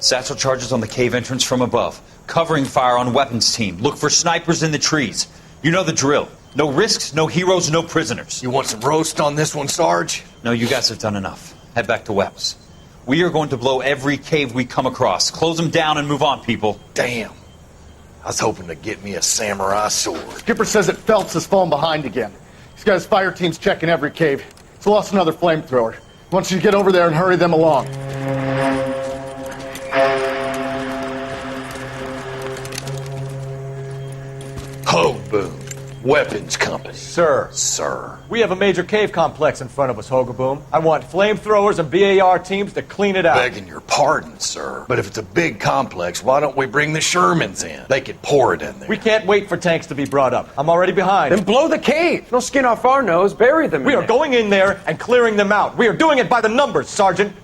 Satchel charges on the cave entrance from above. Covering fire on weapons team. Look for snipers in the trees. You know the drill. No risks, no heroes, no prisoners. You want some roast on this one, Sarge? No, you guys have done enough. Head back to Webb's. We are going to blow every cave we come across. Close them down and move on, people. Damn. I was hoping to get me a samurai sword. Skipper says that Phelps has fallen behind again. He's got his fire teams checking every cave. He's lost another flamethrower. He wants you to get over there and hurry them along. Ho, boom. Weapons company. Sir. Sir. We have a major cave complex in front of us, Hogaboom. I want flamethrowers and BAR teams to clean it out. Begging your pardon, sir. But if it's a big complex, why don't we bring the Shermans in? They could pour it in there. We can't wait for tanks to be brought up. I'm already behind. Then blow the cave. No skin off our nose. Bury them. We are going in there and clearing them out. We are doing it by the numbers, Sergeant.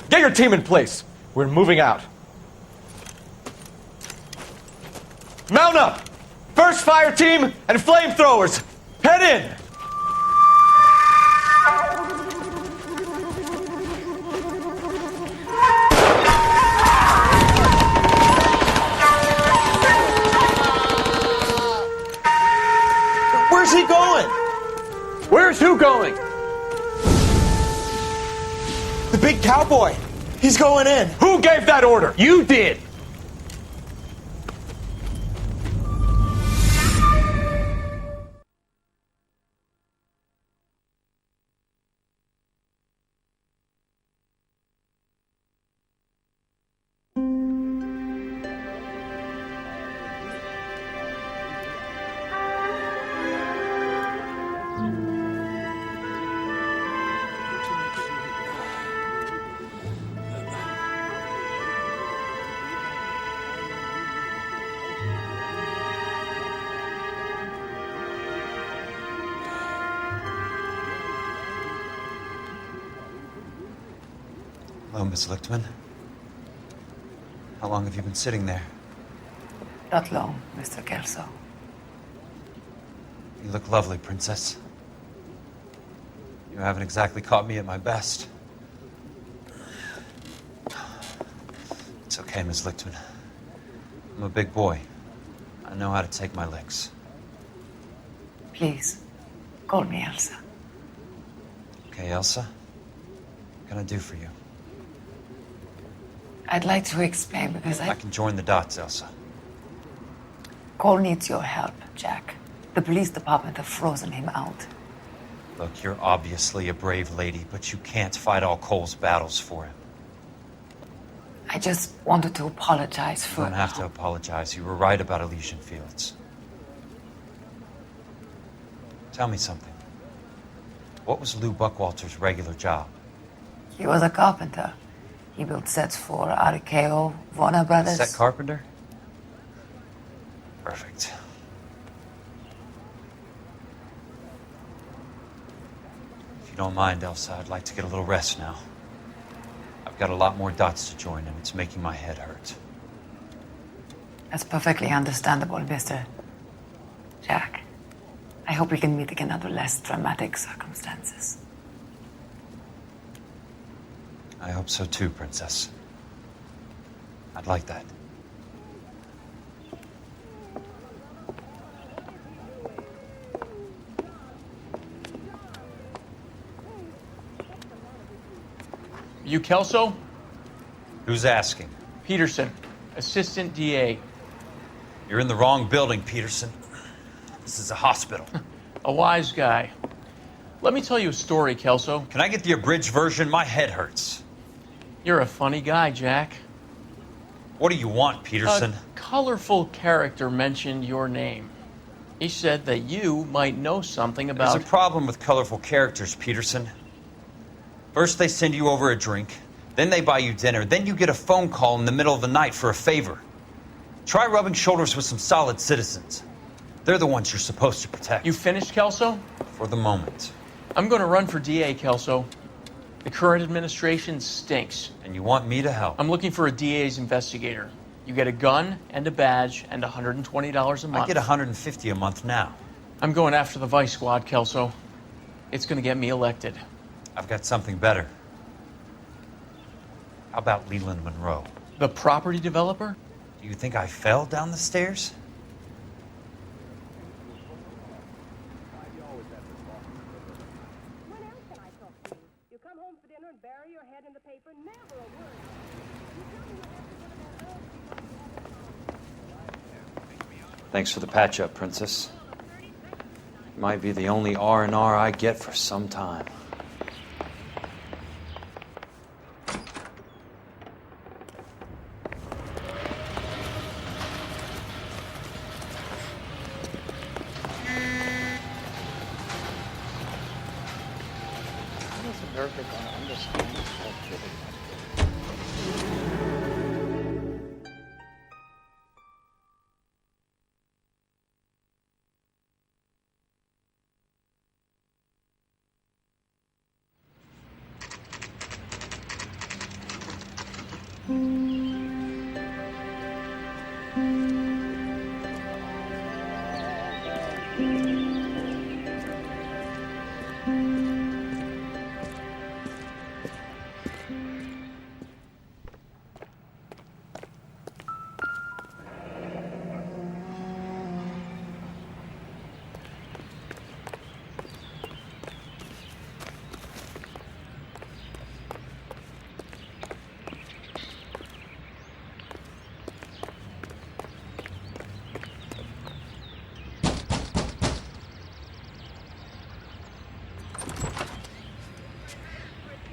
Get your team in place. We're moving out. Mount up! First fire team and flamethrowers. Head in! Where's he going? Where's who going? The big cowboy. He's going in. Who gave that order? You did. Hello, Miss Lichtman. How long have you been sitting there? Not long, Mr. Kelso. You look lovely, Princess. You haven't exactly caught me at my best. It's okay, Miss Lichtman. I'm a big boy. I know how to take my licks. Please, call me Elsa. Okay, Elsa? What can I do for you? I'd like to explain because I can join the dots, Elsa. Cole needs your help, Jack. The police department have frozen him out. Look, you're obviously a brave lady, but you can't fight all Cole's battles for him. I just wanted to apologize for... You don't have to apologize. You were right about Elysian Fields. Tell me something. What was Lou Buckwalter's regular job? He was a carpenter. He built sets for RKO, Warner Brothers. Set carpenter? Perfect. If you don't mind, Elsa, I'd like to get a little rest now. I've got a lot more dots to join, and it's making my head hurt. That's perfectly understandable, Mr. Jack. I hope we can meet again under less dramatic circumstances. I hope so too, Princess. I'd like that. You Kelso? Who's asking? Peterson, Assistant DA. You're in the wrong building, Peterson. This is a hospital. A wise guy. Let me tell you a story, Kelso. Can I get the abridged version? My head hurts. You're a funny guy, Jack. What do you want, Peterson? A colorful character mentioned your name. He said that you might know something about... There's a problem with colorful characters, Peterson. First they send you over a drink, then they buy you dinner, then you get a phone call in the middle of the night for a favor. Try rubbing shoulders with some solid citizens. They're the ones you're supposed to protect. You finished, Kelso? For the moment. I'm going to run for DA, Kelso. The current administration stinks. And you want me to help? I'm looking for a DA's investigator. You get a gun and a badge and $120 a month. I get $150 a month now. I'm going after the Vice Squad, Kelso. It's going to get me elected. I've got something better. How about Leland Monroe? The property developer? Do you think I fell down the stairs? When else can I talk to you? You come home for dinner and bury your head in the paper, never a word. Thanks for the patch-up, Princess. Might be the only R&R I get for some time. How is America going to understand this whole thing?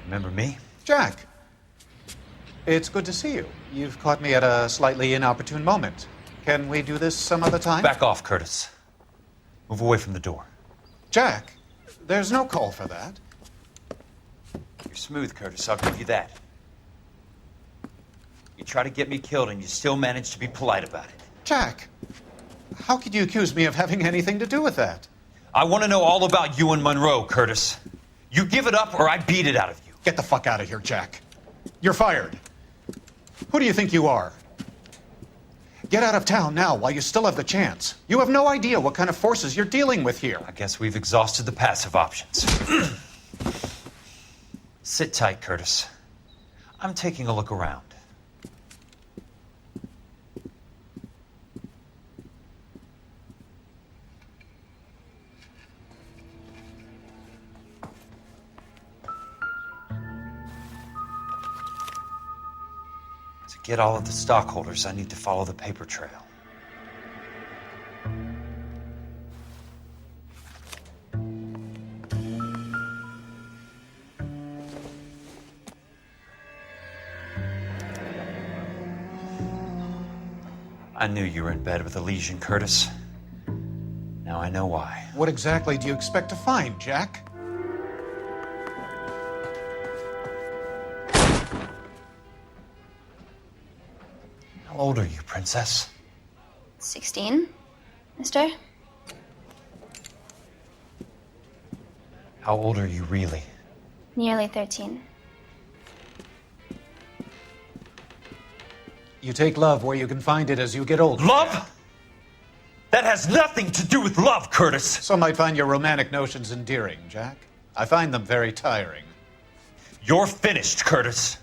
Remember me? Jack, it's good to see you. You've caught me at a slightly inopportune moment. Can we do this some other time? Back off, Curtis. Move away from the door. Jack, there's no call for that. You're smooth, Curtis. I'll give you that. You try to get me killed and you still manage to be polite about it. Jack, how could you accuse me of having anything to do with that? I want to know all about you and Monroe, Curtis. You give it up or I beat it out of you. Get the fuck out of here, Jack. You're fired. Who do you think you are? Get out of town now while you still have the chance. You have no idea what kind of forces you're dealing with here. I guess we've exhausted the passive options. Sit tight, Curtis. I'm taking a look around. To get all of the stockholders, I need to follow the paper trail. I knew you were in bed with Elysian, Curtis. Now I know why. What exactly do you expect to find, Jack? How old are you, Princess? 16, mister? How old are you really? Nearly 13. You take love where you can find it as you get older. Love? That has nothing to do with love, Curtis. Some might find your romantic notions endearing, Jack. I find them very tiring. You're finished, Curtis.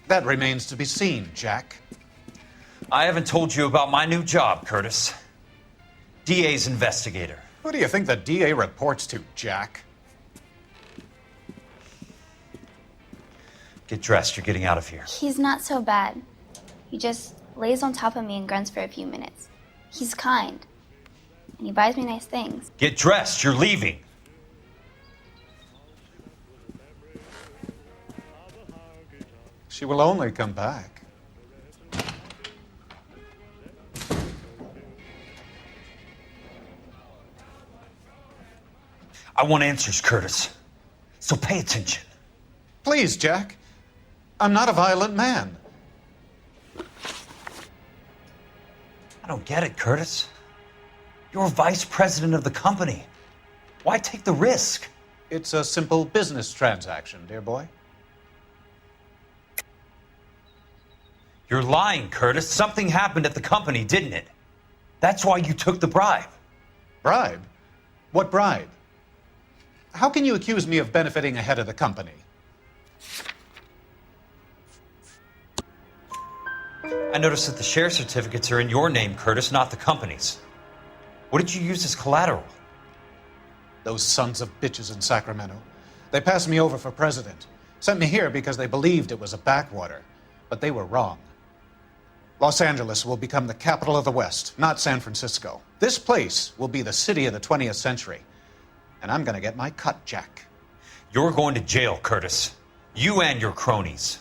That remains to be seen, Jack. I haven't told you about my new job, Curtis. DA's investigator. Who do you think the DA reports to, Jack? Get dressed, you're getting out of here. He's not so bad. He just lays on top of me and grunts for a few minutes. He's kind. And he buys me nice things. Get dressed, you're leaving. She will only come back. I want answers, Curtis. So pay attention. Please, Jack. I'm not a violent man. I don't get it, Curtis. You're vice president of the company. Why take the risk? It's a simple business transaction, dear boy. You're lying, Curtis. Something happened at the company, didn't it? That's why you took the bribe. Bribe? What bribe? How can you accuse me of benefiting ahead of the company? I noticed that the share certificates are in your name, Curtis, not the company's. What did you use as collateral? Those sons of bitches in Sacramento. They passed me over for president. Sent me here because they believed it was a backwater. But they were wrong. Los Angeles will become the capital of the West, not San Francisco. This place will be the city of the 20th century. And I'm gonna get my cut, Jack. You're going to jail, Curtis. You and your cronies.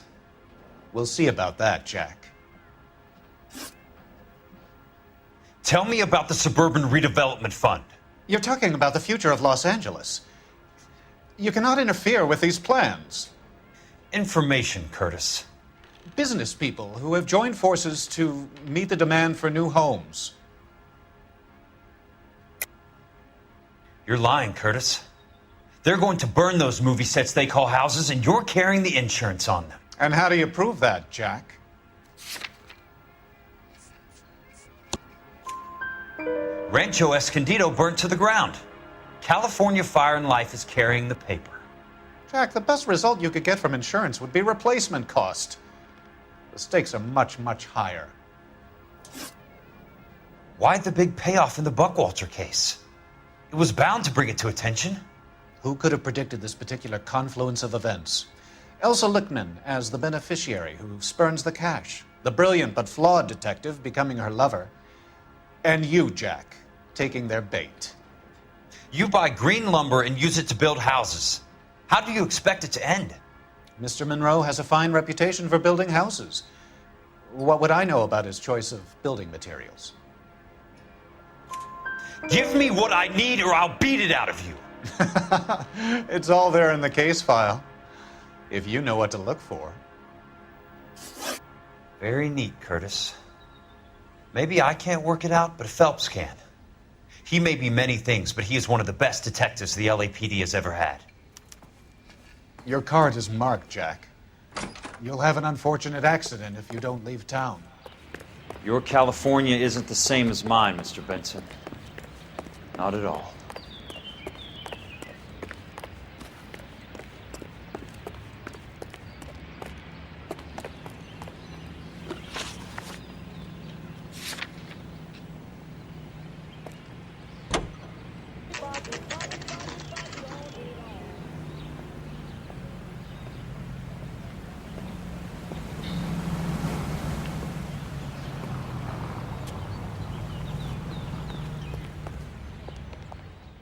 We'll see about that, Jack. Tell me about the Suburban Redevelopment Fund. You're talking about the future of Los Angeles. You cannot interfere with these plans. Information, Curtis. Business people who have joined forces to meet the demand for new homes. You're lying, Curtis. They're going to burn those movie sets they call houses, and you're carrying the insurance on them. And how do you prove that, Jack? Rancho Escondido burnt to the ground. California Fire and Life is carrying the paper. Jack, the best result you could get from insurance would be replacement cost. The stakes are much, much higher. Why the big payoff in the Buckwalter case? It was bound to bring it to attention. Who could have predicted this particular confluence of events? Elsa Lichtman as the beneficiary who spurns the cash. The brilliant but flawed detective becoming her lover. And you, Jack, taking their bait. You buy green lumber and use it to build houses. How do you expect it to end? Mr. Monroe has a fine reputation for building houses. What would I know about his choice of building materials? Give me what I need or I'll beat it out of you. It's all there in the case file, if you know what to look for. Very neat, Curtis. Maybe I can't work it out, but Phelps can. He may be many things, but he is one of the best detectives the LAPD has ever had. Your card is marked, Jack. You'll have an unfortunate accident if you don't leave town. Your California isn't the same as mine, Mr. Benson. Not at all.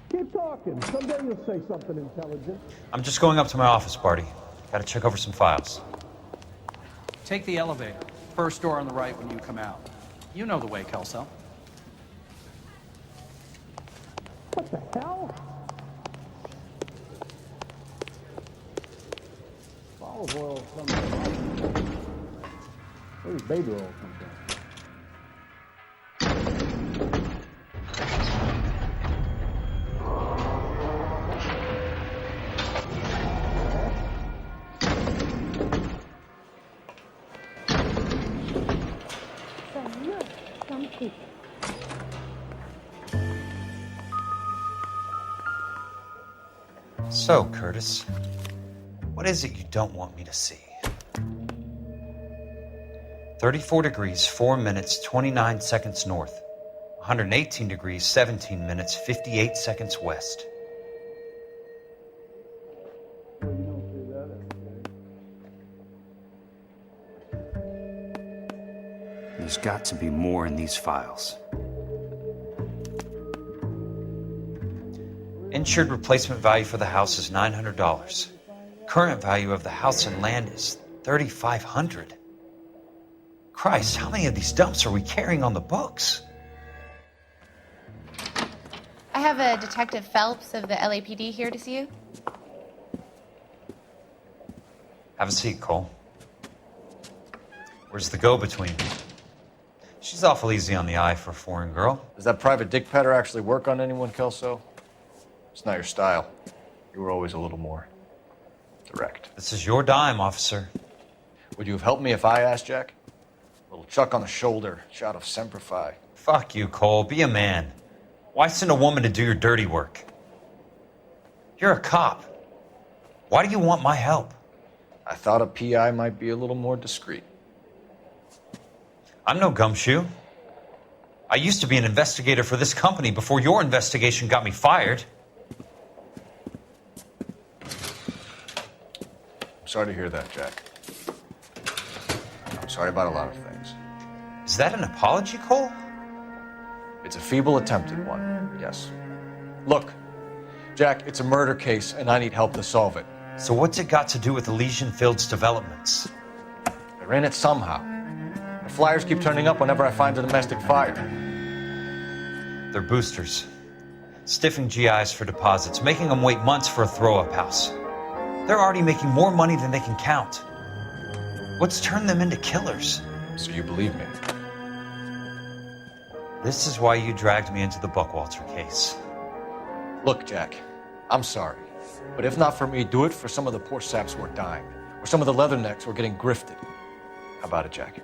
Keep talking. Someday you'll say something intelligent. I'm just going up to my office party. Gotta check over some files. Take the elevator. First door on the right when you come out. You know the way, Kelso. What the hell? Olive oil comes from. Where's baby oil come from? So, Curtis, what is it you don't want me to see? 34 degrees, 4 minutes, 29 seconds north. 118 degrees, 17 minutes, 58 seconds west. There's got to be more in these files. Insured replacement value for the house is $900. Current value of the house and land is $3,500. Christ, how many of these dumps are we carrying on the books? I have a Detective Phelps of the LAPD here to see you. Have a seat, Cole. Where's the go-between? She's awful easy on the eye for a foreign girl. Does that private dick petter actually work on anyone, Kelso? It's not your style. You were always a little more direct. This is your dime, officer. Would you have helped me if I asked, Jack? A little chuck on the shoulder, shout of Semper Fi. Fuck you, Cole. Be a man. Why send a woman to do your dirty work? You're a cop. Why do you want my help? I thought a PI might be a little more discreet. I'm no gumshoe. I used to be an investigator for this company before your investigation got me fired. I'm sorry to hear that, Jack. I'm sorry about a lot of things. Is that an apology, Cole? It's a feeble attempt at one, yes. Look, Jack, it's a murder case, and I need help to solve it. So what's it got to do with Elysian Fields developments? They're in it somehow. The flyers keep turning up whenever I find a domestic fire. They're boosters. Stiffing GIs for deposits, making them wait months for a throw-up house. They're already making more money than they can count. What's turned them into killers? So you believe me? This is why you dragged me into the Buckwalter case. Look, Jack, I'm sorry. But if not for me, do it for some of the poor saps who are dying. Or some of the leathernecks who are getting grifted. How about it, Jack?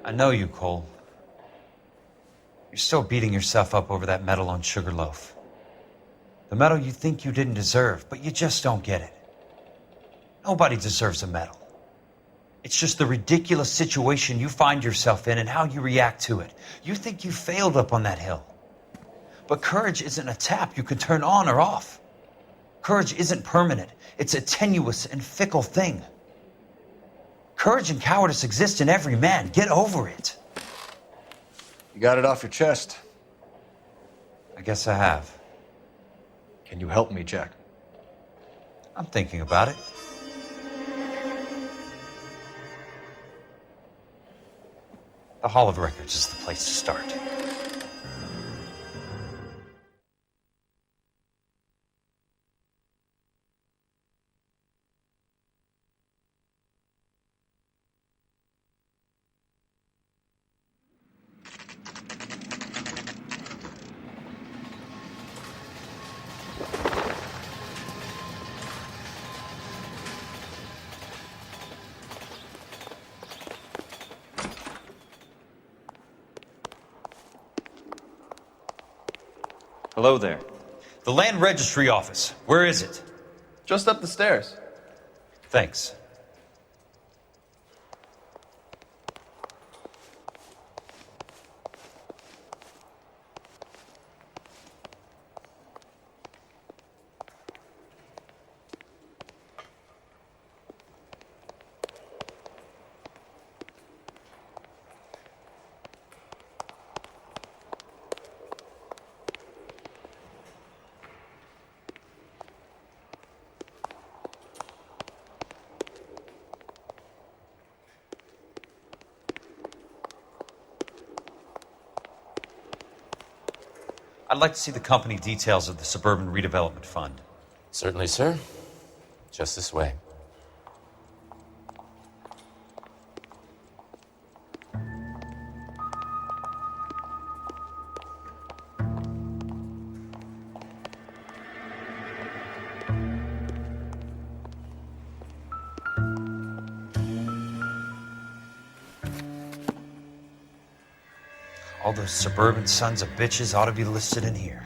I know you, Cole. You're still beating yourself up over that medal on Sugarloaf. The medal you think you didn't deserve, but you just don't get it. Nobody deserves a medal. It's just the ridiculous situation you find yourself in and how you react to it. You think you failed up on that hill. But courage isn't a tap you can turn on or off. Courage isn't permanent. It's a tenuous and fickle thing. Courage and cowardice exist in every man. Get over it. You got it off your chest. I guess I have. Can you help me, Jack? I'm thinking about it. The Hall of Records is the place to start. Hello there. The Land Registry Office. Where is it? Just up the stairs. Thanks. I'd like to see the company details of the Suburban Redevelopment Fund. Certainly, sir. Just this way. All those suburban sons of bitches ought to be listed in here.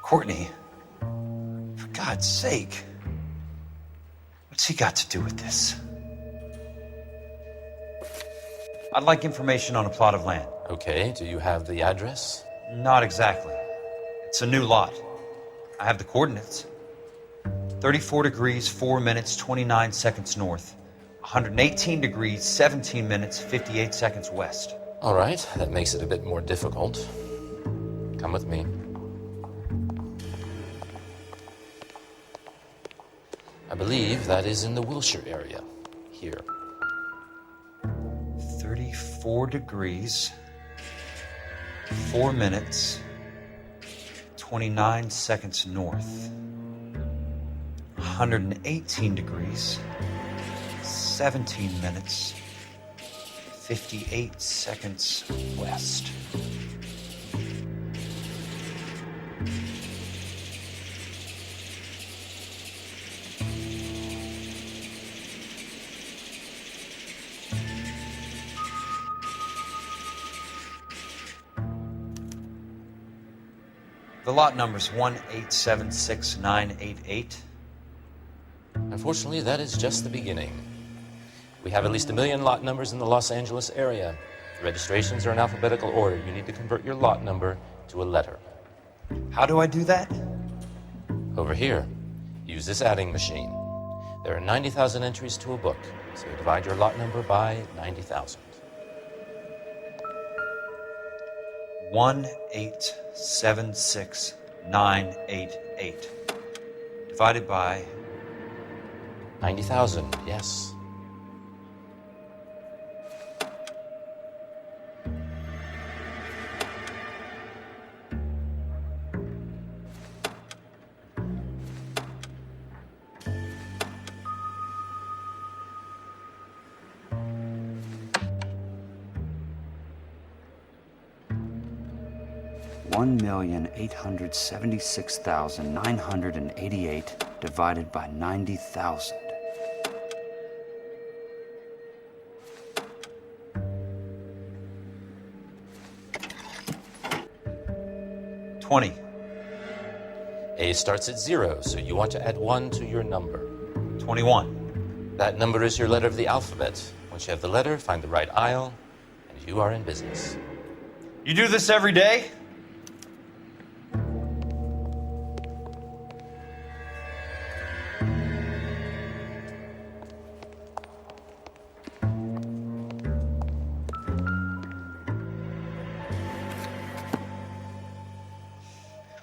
Courtney, for God's sake, what's he got to do with this? I'd like information on a plot of land. Okay, do you have the address? Not exactly. It's a new lot. I have the coordinates. 34 degrees, 4 minutes, 29 seconds north. 118 degrees, 17 minutes, 58 seconds west. All right, that makes it a bit more difficult. Come with me. I believe that is in the Wilshire area, here. 34 degrees, 4 minutes, 29 seconds north. 118 degrees. 17 minutes. 58 seconds west. The lot number's 1876988. Unfortunately, that is just the beginning. We have at least 1 million lot numbers in the Los Angeles area. The registrations are in alphabetical order. You need to convert your lot number to a letter. How do I do that? Over here, use this adding machine. There are 90,000 entries to a book, so you divide your lot number by 90,000. 1876988 divided by 90,000, yes. $1,876,988 divided by 90,000. $20. A starts at 0, so you want to add 1 to your number. 21. That number is your letter of the alphabet. Once you have the letter, find the right aisle, and you are in business. You do this every day?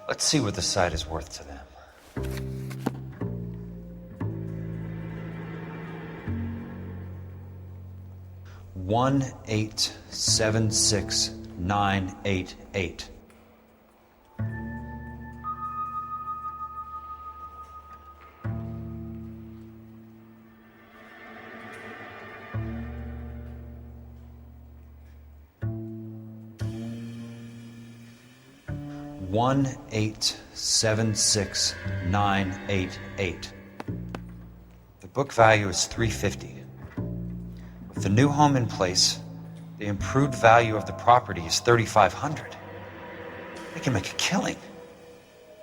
Let's see what the site is worth to them. $1,876,988. $1,876,988. The book value is $350. With the new home in place, the improved value of the property is $3,500. They can make a killing.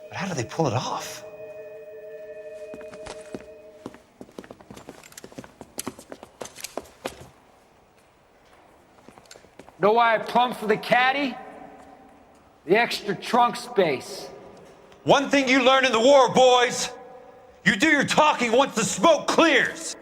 But how do they pull it off? Know why I plumbed for the caddy? The extra trunk space. One thing you learn in the war, boys. You do your talking once the smoke clears.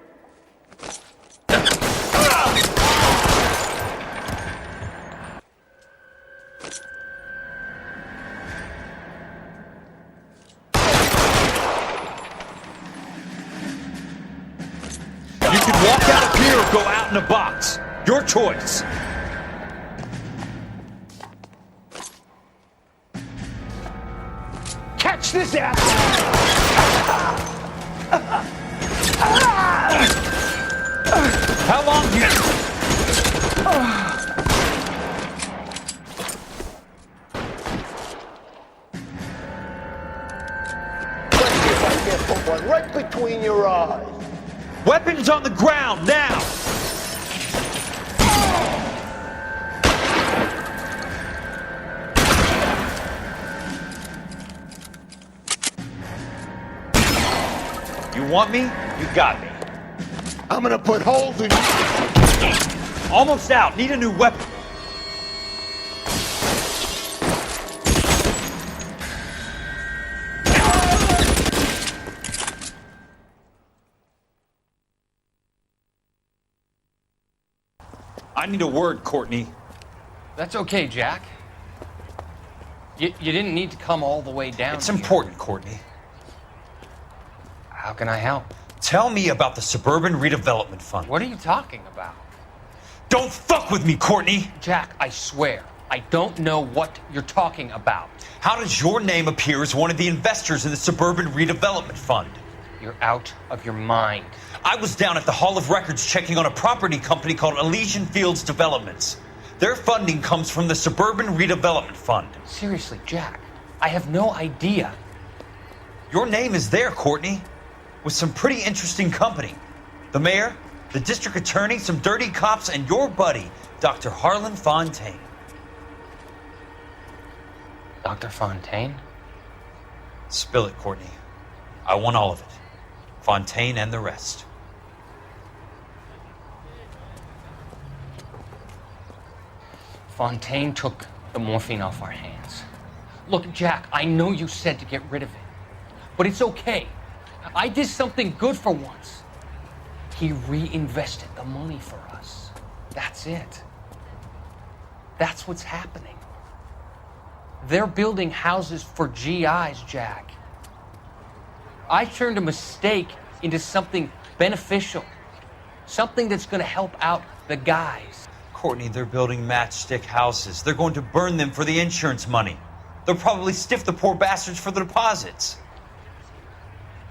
You can walk out of here or go out in a box. Your choice. Catch this ass! How long do you... Let's see if I can't put one right between your eyes. Weapons on the ground, now! You want me? You got me. I'm gonna put holes in you. Almost out. Need a new weapon. I need a word, Courtney. That's okay, Jack. You didn't need to come all the way down. It's here. important, Courtney. How can I help? Tell me about the Suburban Redevelopment Fund. What are you talking about? Don't fuck with me, Courtney! Jack, I swear. I don't know what you're talking about. How does your name appear as one of the investors in the Suburban Redevelopment Fund? You're out of your mind. I was down at the Hall of Records checking on a property company called Elysian Fields Developments. Their funding comes from the Suburban Redevelopment Fund. Seriously, Jack, I have no idea. Your name is there, Courtney, with some pretty interesting company. The mayor, the district attorney, some dirty cops, and your buddy, Dr. Harlan Fontaine. Dr. Fontaine? Spill it, Courtney. I want all of it. Fontaine and the rest. Fontaine took the morphine off our hands. Look, Jack, I know you said to get rid of it, but it's okay. I did something good for once. He reinvested the money for us. That's it. That's what's happening. They're building houses for GIs, Jack. I turned a mistake into something beneficial, something that's going to help out the guys. Courtney, they're building matchstick houses. They're going to burn them for the insurance money. They'll probably stiff the poor bastards for the deposits.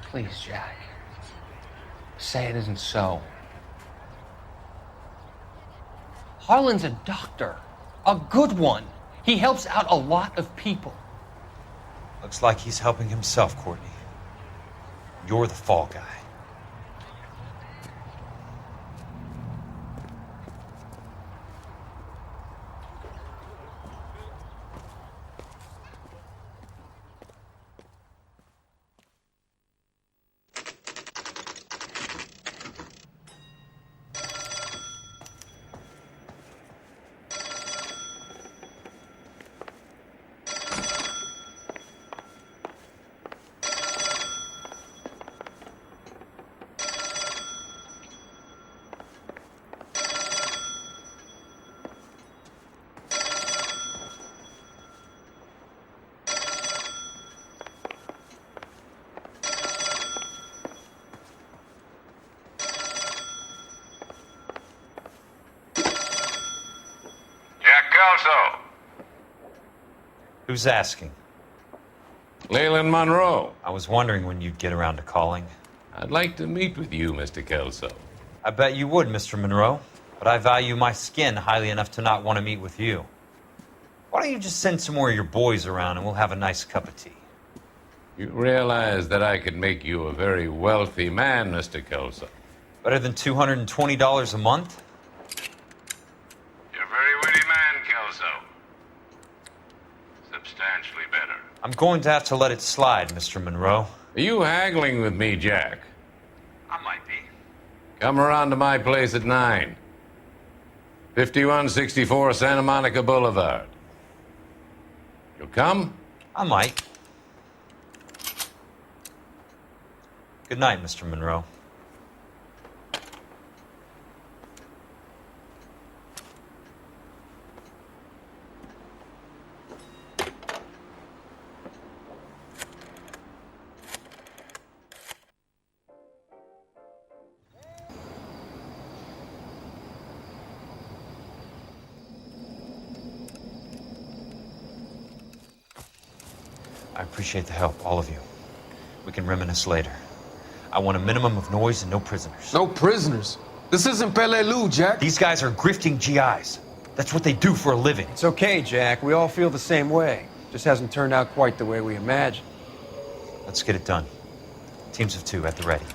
Please, Jack. Say it isn't so. Harlan's a doctor. A good one. He helps out a lot of people. Looks like he's helping himself, Courtney. You're the fall guy. Kelso. Who's asking? Leland Monroe. I was wondering when you'd get around to calling. I'd like to meet with you, Mr. Kelso. I bet you would, Mr. Monroe. But I value my skin highly enough to not want to meet with you. Why don't you just send some more of your boys around and we'll have a nice cup of tea? You realize that I could make you a very wealthy man, Mr. Kelso. Better than $220 a month? You're a very witty man, Kelso. Substantially better. I'm going to have to let it slide, Mr. Monroe. Are you haggling with me, Jack? I might be. Come around to my place at 9. 5164 Santa Monica Boulevard. You'll come? I might. Good night, Mr. Monroe. I appreciate the help, all of you. We can reminisce later. I want a minimum of noise and no prisoners. No prisoners? This isn't Peleliu, Jack. These guys are grifting GIs. That's what they do for a living. It's okay, Jack. We all feel the same way. Just hasn't turned out quite the way we imagined. Let's get it done. Teams of 2 at the ready.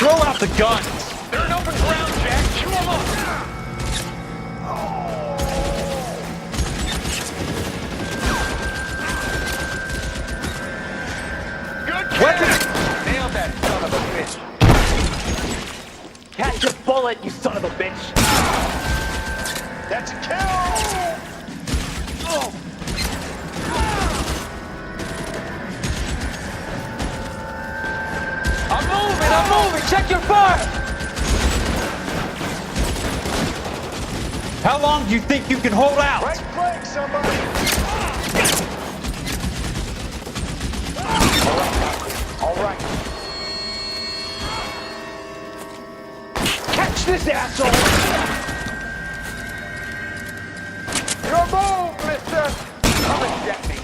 Throw out the guns! They're in open ground, Jack! Chew them up! Good weapon! Nailed that son of a bitch! Catch a bullet, you son of a bitch! That's a kill! Oh. moving! Check your fire! How long do you think you can hold out? Right flank, somebody! All right. Catch this asshole! Your move, mister! Come and get me.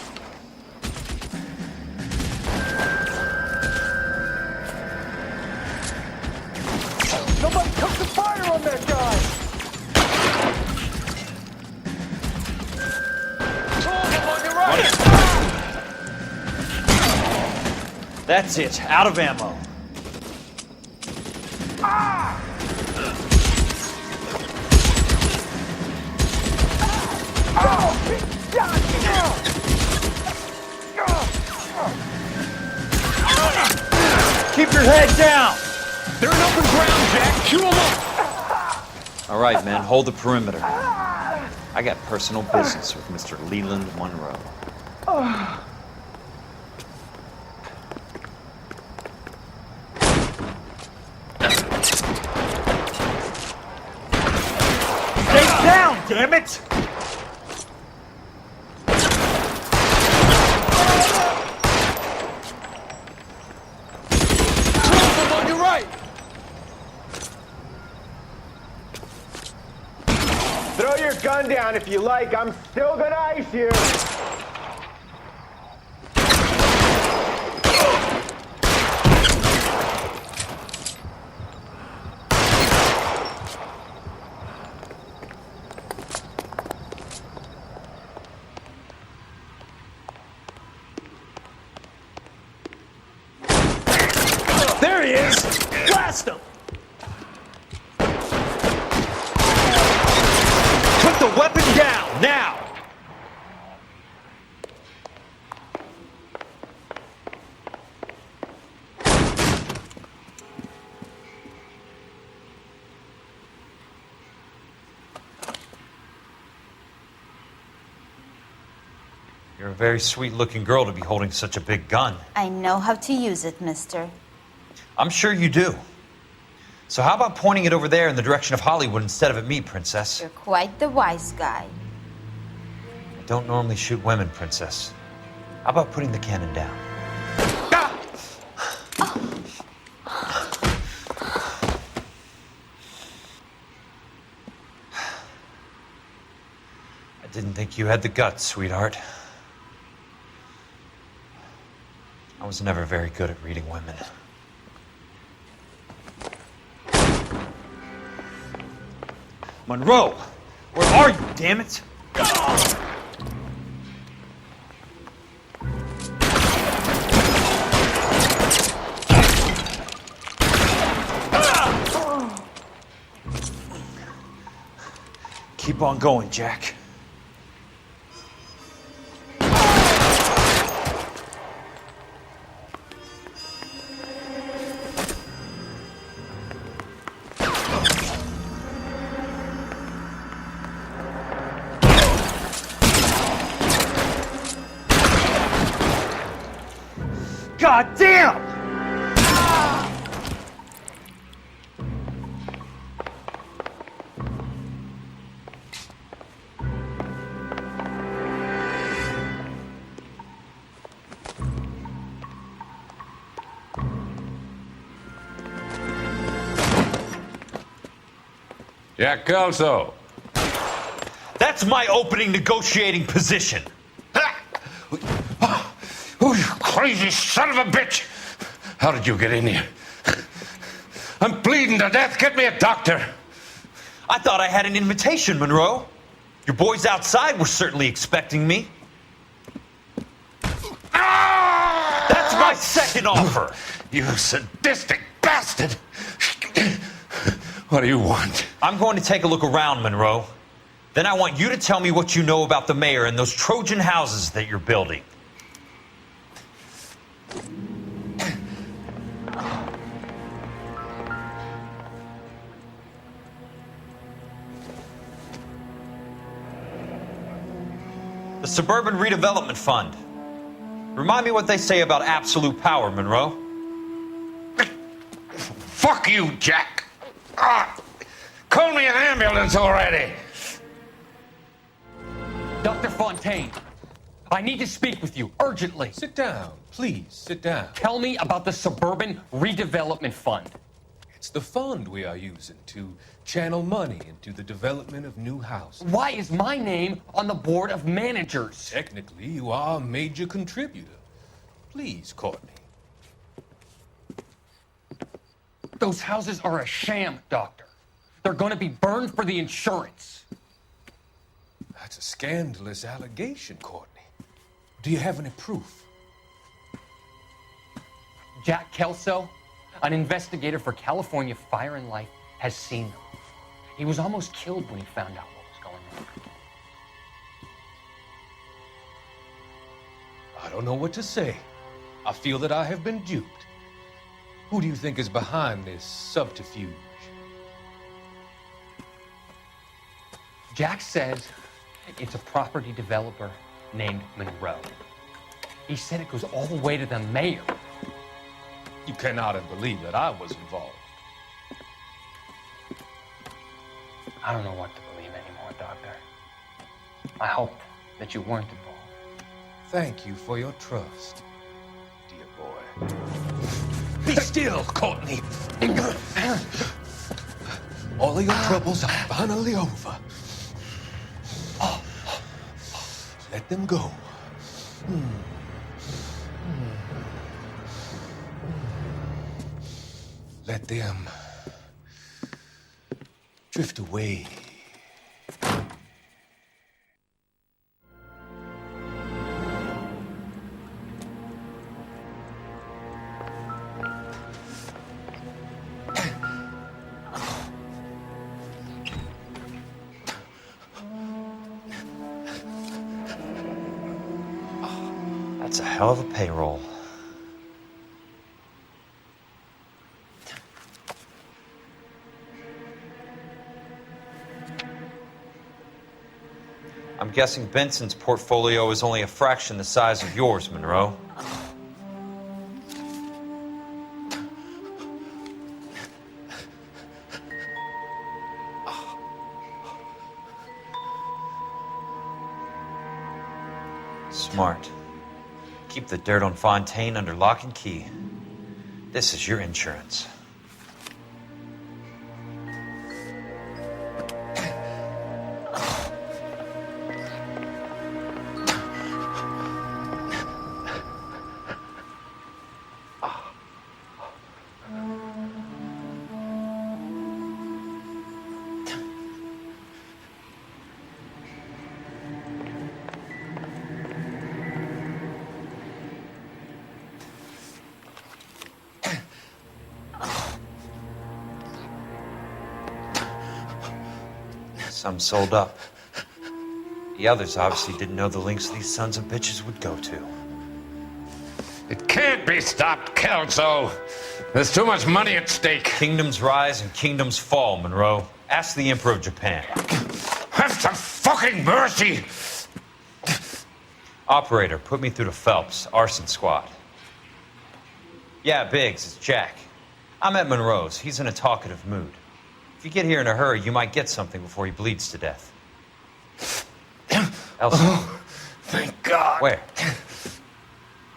Somebody cook the fire on that guy! Two of them on your right! That's it. Out of ammo. Ah! Oh! God! Keep your head down! They're in open ground, Jack! Chew them up! All right, men, hold the perimeter. I got personal business with Mr. Leland Monroe. Stay down, damn it! On your right! Throw your gun down if you like. I'm still gonna ice you. There he is! Blast him! Put the weapon down, now! You're a very sweet-looking girl to be holding such a big gun. I know how to use it, mister. I'm sure you do. So how about pointing it over there in the direction of Hollywood instead of at me, Princess? You're quite the wise guy. I don't normally shoot women, Princess. How about putting the cannon down? I didn't think you had the guts, sweetheart. I was never very good at reading women. Monroe! Where are you, damn it? Keep on going, Jack. God damn! Jack Kelso. That's my opening negotiating position. Oh, you crazy son of a bitch! How did you get in here? I'm bleeding to death. Get me a doctor. I thought I had an invitation, Monroe. Your boys outside were certainly expecting me. That's my second offer. You sadistic bastard! What do you want? I'm going to take a look around, Monroe. Then I want you to tell me what you know about the mayor and those Trojan houses that you're building. The Suburban Redevelopment Fund. Remind me what they say about absolute power, Monroe. Fuck you, Jack. Call me an ambulance already. Dr. Fontaine, I need to speak with you urgently. Sit down. Please, sit down. Tell me about the Suburban Redevelopment Fund. It's the fund we are using to channel money into the development of new houses. Why is my name on the board of managers? Technically, you are a major contributor. Please, Courtney. Those houses are a sham, Doctor. They're going to be burned for the insurance. That's a scandalous allegation, Courtney. Do you have any proof? Jack Kelso, an investigator for California Fire and Life, has seen them. He was almost killed when he found out what was going on. I don't know what to say. I feel that I have been duped. Who do you think is behind this subterfuge? Jack says it's a property developer named Monroe. He said it goes all the way to the mayor. You cannot have believed that I was involved. I don't know what to believe anymore, Doctor. I hoped that you weren't involved. Thank you for your trust, dear boy. Be still, Courtney. All of your troubles are finally over. Let them go. Let them drift away. That's a hell of a payroll. I'm guessing Benson's portfolio is only a fraction the size of yours, Monroe. Smart. Keep the dirt on Fontaine under lock and key. This is your insurance. Some sold up. The others obviously didn't know the lengths these sons of bitches would go to. It can't be stopped, Kelso. There's too much money at stake. Kingdoms rise and kingdoms fall, Monroe. Ask the Emperor of Japan. Have some fucking mercy! Operator, put me through to Phelps, Arson squad. Yeah, Biggs, it's Jack. I'm at Monroe's. He's in a talkative mood. If you get here in a hurry, you might get something before he bleeds to death. Elsa. Oh, thank God. Where?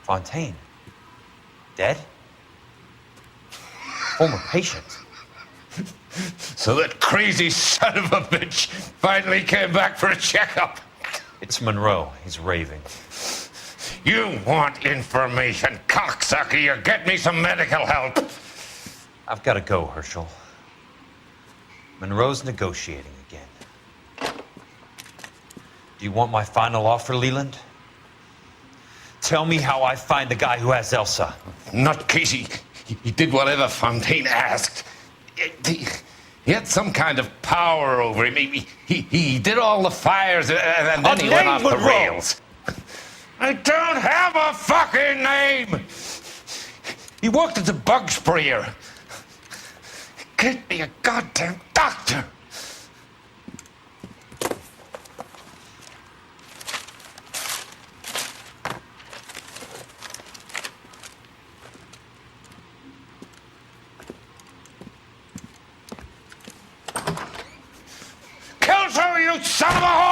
Fontaine. Dead? Former patient. So that crazy son of a bitch finally came back for a checkup. It's Monroe. He's raving. You want information, cocksucker. You get me some medical help. I've got to go, Herschel. Monroe's negotiating again. Do you want my final offer, Leland? Tell me how I find the guy who has Elsa. Not Casey. He did whatever Fontaine asked. He had some kind of power over him. He did all the fires and then he went off the rails. I don't have a fucking name! He worked as a bug sprayer. Get me a goddamn doctor! son of a